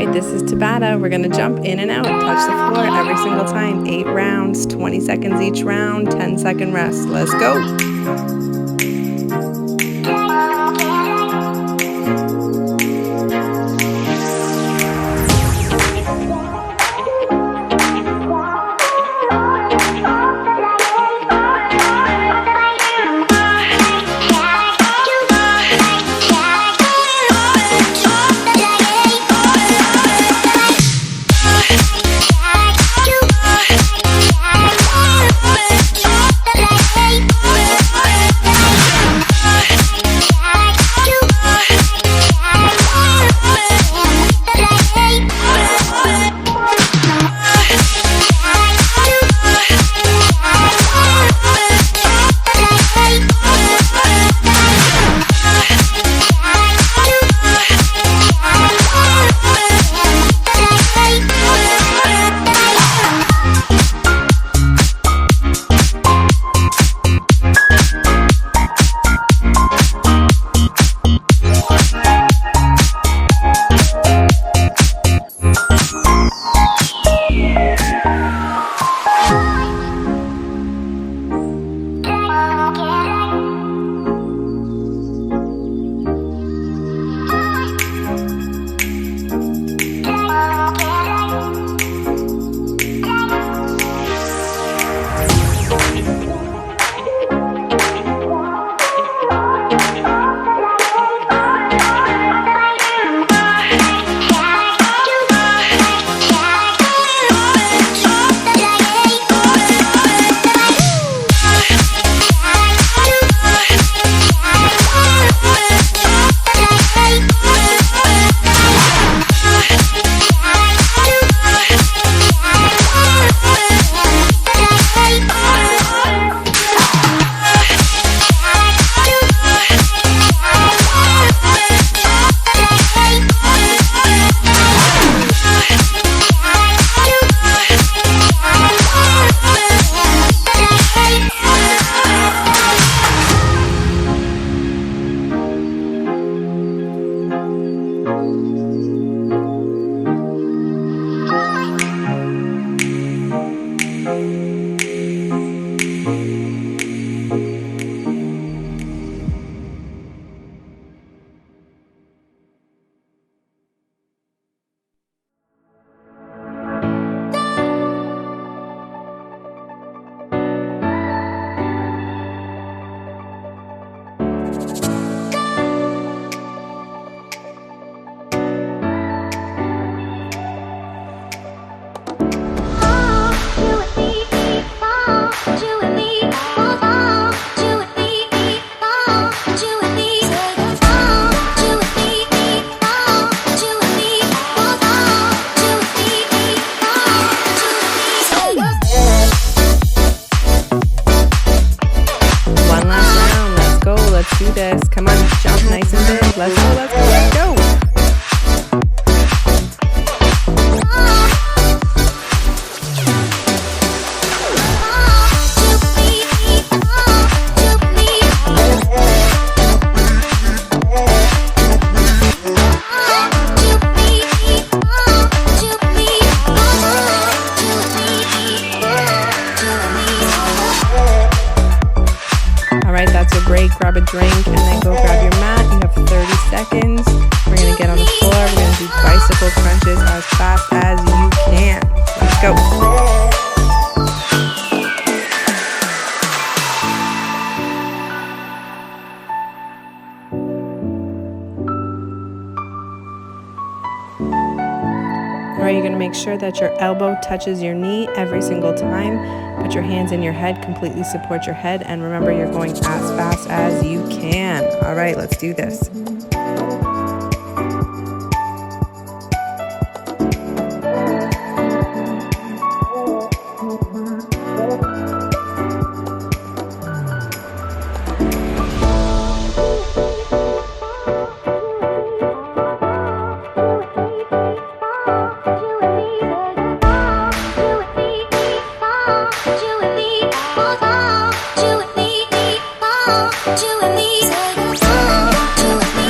right, this is Tabata. We're gonna jump in and out, touch the floor every single time. 8 rounds, 20 seconds each round, 10-second rest. Let's go. Do this. Come on, jump nice and big. Let's go, let's go, let's go. That's your break. Grab a drink and then go grab your mat. You have 30 seconds. We're going to get on the floor. We're going to do bicycle crunches as fast as you can. Let's go. Alright, you're going to make sure that your elbow touches your knee every single time. Put your hands in your head, completely support your head, and remember you're going as fast as you can. Alright, let's do this. You and me.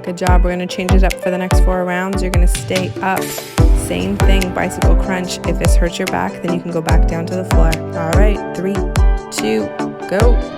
Good job. We're going to change it up for the next 4 rounds. You're going to stay up. Same thing, bicycle crunch. If this hurts your back, then you can go back down to the floor. All right, 3, 2, go.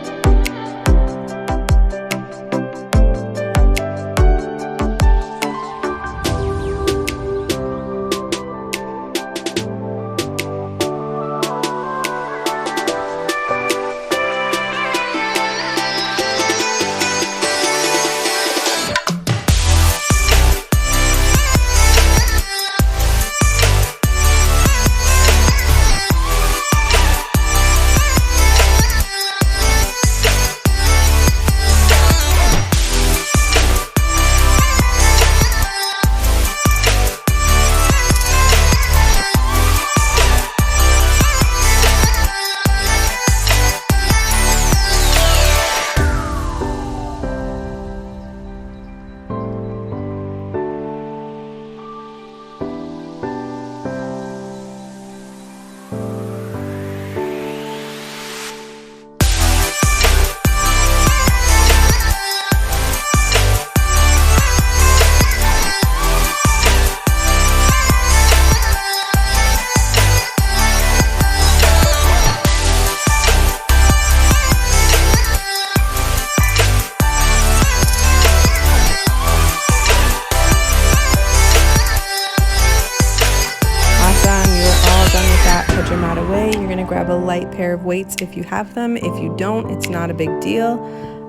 Put your mat away. You're going to grab a light pair of weights if you have them. If you don't, it's not a big deal.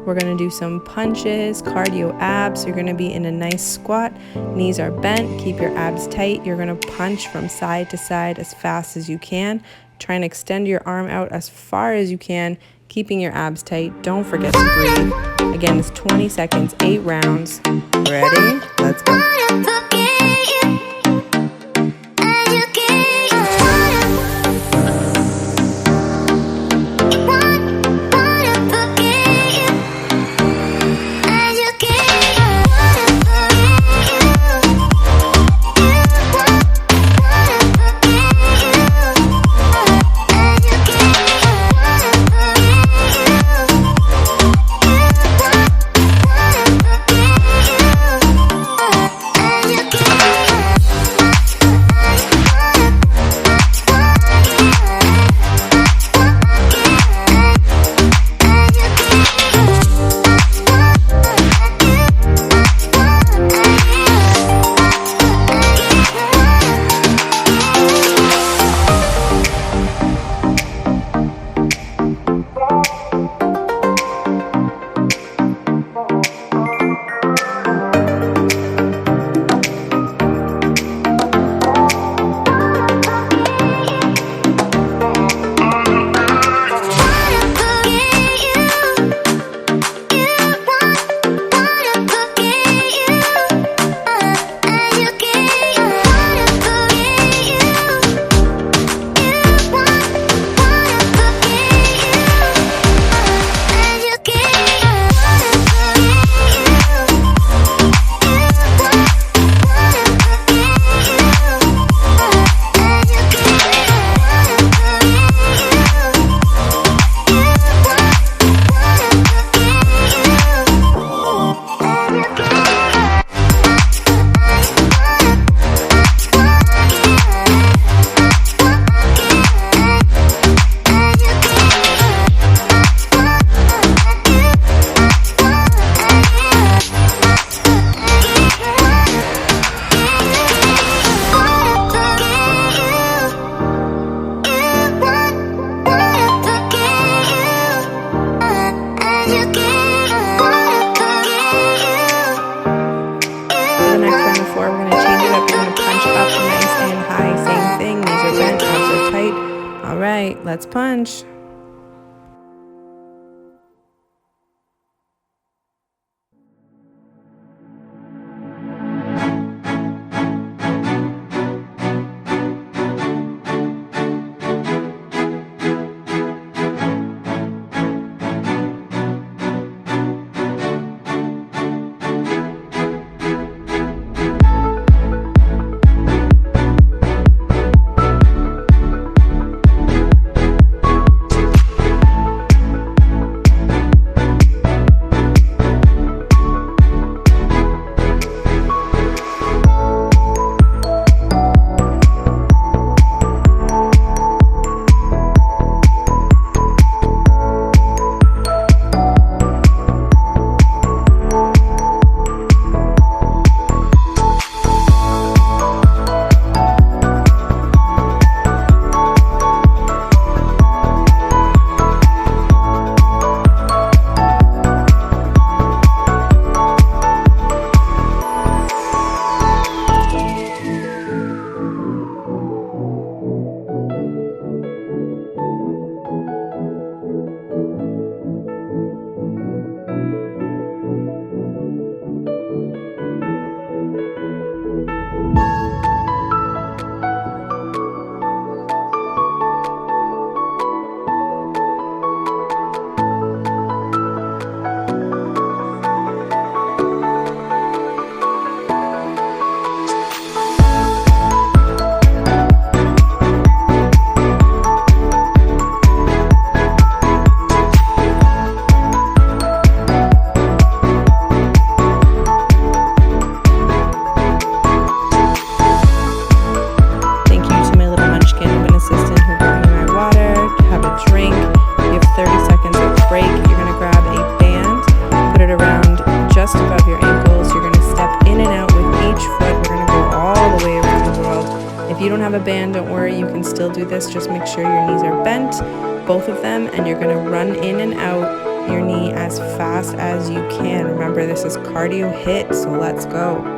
We're going to do some punches, cardio abs. You're going to be in a nice squat. Knees are bent. Keep your abs tight. You're going to punch from side to side as fast as you can. Try and extend your arm out as far as you can, keeping your abs tight. Don't forget to breathe. Again, it's 20 seconds, 8 rounds. Ready? Let's go. All right, let's punch. If you don't have a band, don't worry, you can still do this. Just make sure your knees are bent, both of them, and you're gonna run in and out your knee as fast as you can. Remember, this is cardio HIIT, so let's go.